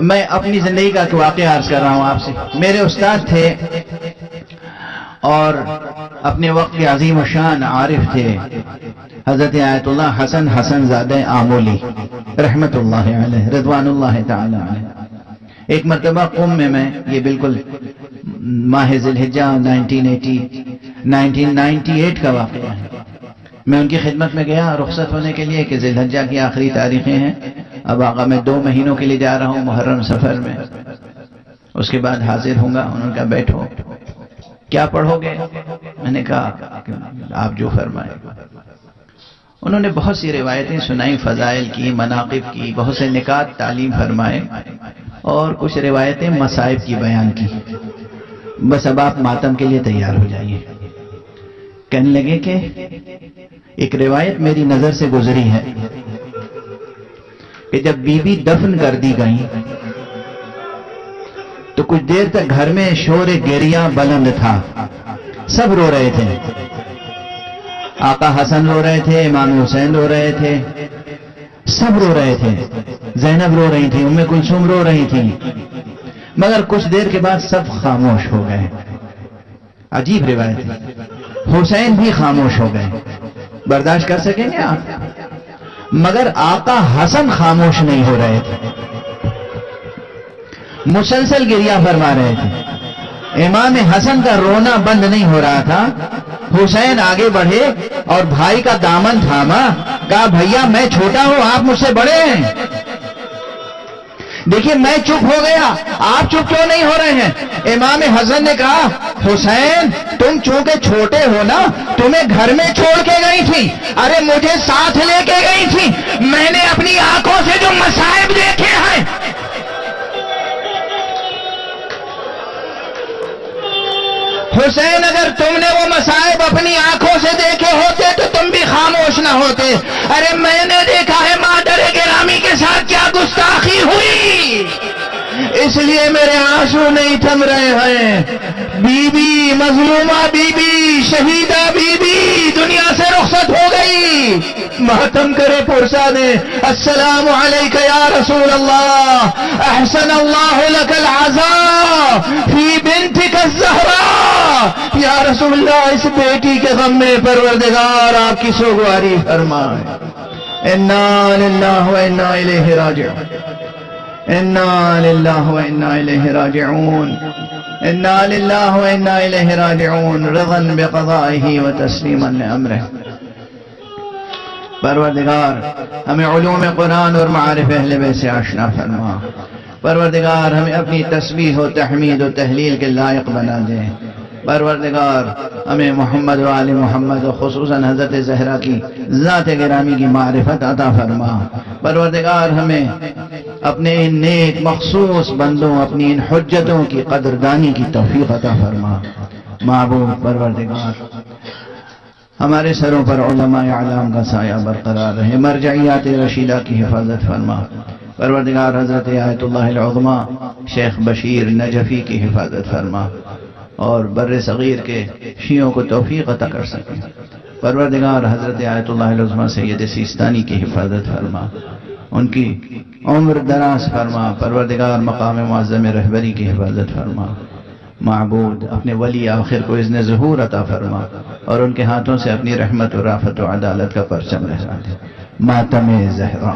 میں اپنی زندگی کا ایک واقعہ عرض کر رہا ہوں آپ سے. میرے استاد تھے اور اپنے وقت کے عظیم الشان عارف تھے حضرت آیت اللہ حسن زادہ آمولی رحمت اللہ علیہ رضوان اللہ تعالی علیہ. ایک مرتبہ قم میں یہ بالکل ماہ ذی الحجہ 1998 کا واقعہ ہے. میں ان کی خدمت میں گیا رخصت ہونے کے لیے کہ ذی الحجہ کی آخری تاریخیں ہیں. اب آقا میں 2 مہینوں کے لیے جا رہا ہوں محرم سفر میں, اس کے بعد حاضر ہوں گا. انہوں نے کہا بیٹھو, کیا پڑھو گے؟ میں نے کہا آپ جو فرمائیں. انہوں نے بہت سی روایتیں سنائی, فضائل کی, مناقب کی, بہت سے نکات تعلیم فرمائے اور کچھ روایتیں مصائب کی بیان کی. بس اب آپ ماتم کے لیے تیار ہو جائیے. کہنے لگے کہ ایک روایت میری نظر سے گزری ہے کہ جب بی بی دفن کر دی گئی تو کچھ دیر تک گھر میں شور گریہ بلند تھا. سب رو رہے تھے. آقا حسن رو رہے تھے, امام حسین رو رہے تھے, سب رو رہے تھے. زینب رو رہی تھی, ام کلثوم رو رہی تھی, مگر کچھ دیر کے بعد سب خاموش ہو گئے. عجیب روایت ہے. حسین بھی خاموش ہو گئے. برداشت کر سکیں گے آپ؟ مگر آقا حسن خاموش نہیں ہو رہے تھے, مسلسل گریہ فرما رہے تھے. امام حسن کا رونا بند نہیں ہو رہا تھا. حسین آگے بڑھے اور بھائی کا دامن تھاما, کہا بھیا میں چھوٹا ہوں, آپ مجھ سے بڑے ہیں. دیکھیے میں چپ ہو گیا, آپ چپ کیوں نہیں ہو رہے ہیں؟ امام حسن نے کہا حسین تم چونکہ چھوٹے ہو نا, تمہیں گھر میں چھوڑ کے گئی تھی, ارے مجھے ساتھ لے کے گئی تھی. میں نے اپنی آنکھوں سے جو مصائب دیکھے ہیں, حسین اگر تم نے وہ مصائب اپنی آنکھوں سے دیکھے ہوتے تو تم بھی خاموش نہ ہوتے. ارے میں نے دیکھا ہے مادر گرامی کے ساتھ کیا گستاخی ہوئی, اس لیے میرے آنسو نہیں تھم رہے ہیں. بی بی مظلومہ بی بی شہیدہ بی بی دنیا سے رخصت ہو گئی. ماتم کرے پرسا دے, السلام علیک یا رسول اللہ, احسن اللہ لک العزاء فی بنتک الزہراء. یا رسول اللہ اس بیٹی کے غم میں پروردگار آپ کی سوگواری فرمائے. انا للہ و انا الیہ راجعون, انا للہ و انا الیہ راجعون, انا للہ و انا الیہ راجعون, رضا بقضائہ و تسلیما لامرہ. پروردگار ہمیں علوم قرآن اور معارف اہل بیت سے آشنا فرما. پروردگار ہمیں اپنی تسبیح و تحمید و تحلیل کے لائق بنا دے. پروردگار ہمیں محمد و آل محمد و خصوصاً حضرت زہرا کی ذات گرامی کی معرفت عطا فرما. پروردگار ہمیں اپنے ان نیک مخصوص بندوں, اپنی ان حجتوں کی قدردانی کی توفیق عطا فرما. معبود پروردگار ہمارے سروں پر علماء اعلام کا سایہ برقرار رہے. مرجعیات رشیدہ کی حفاظت فرما. پروردگار حضرت آیت اللہ العظمیٰ شیخ بشیر نجفی کی حفاظت فرما اور بر صغیر کے شیعوں کو توفیق عطا کر سکیں. پروردگار حضرت آیت اللہ العظمیٰ سید سیستانی کی حفاظت فرما, ان کی عمر دراز فرما. پروردگار مقام معظم رہبری کی حفاظت فرما. معبود اپنے ولی آخر کو اذن ظہور عطا فرما اور ان کے ہاتھوں سے اپنی رحمت و رافت و عدالت کا پرچم لہرا دے. ماتم زہرا.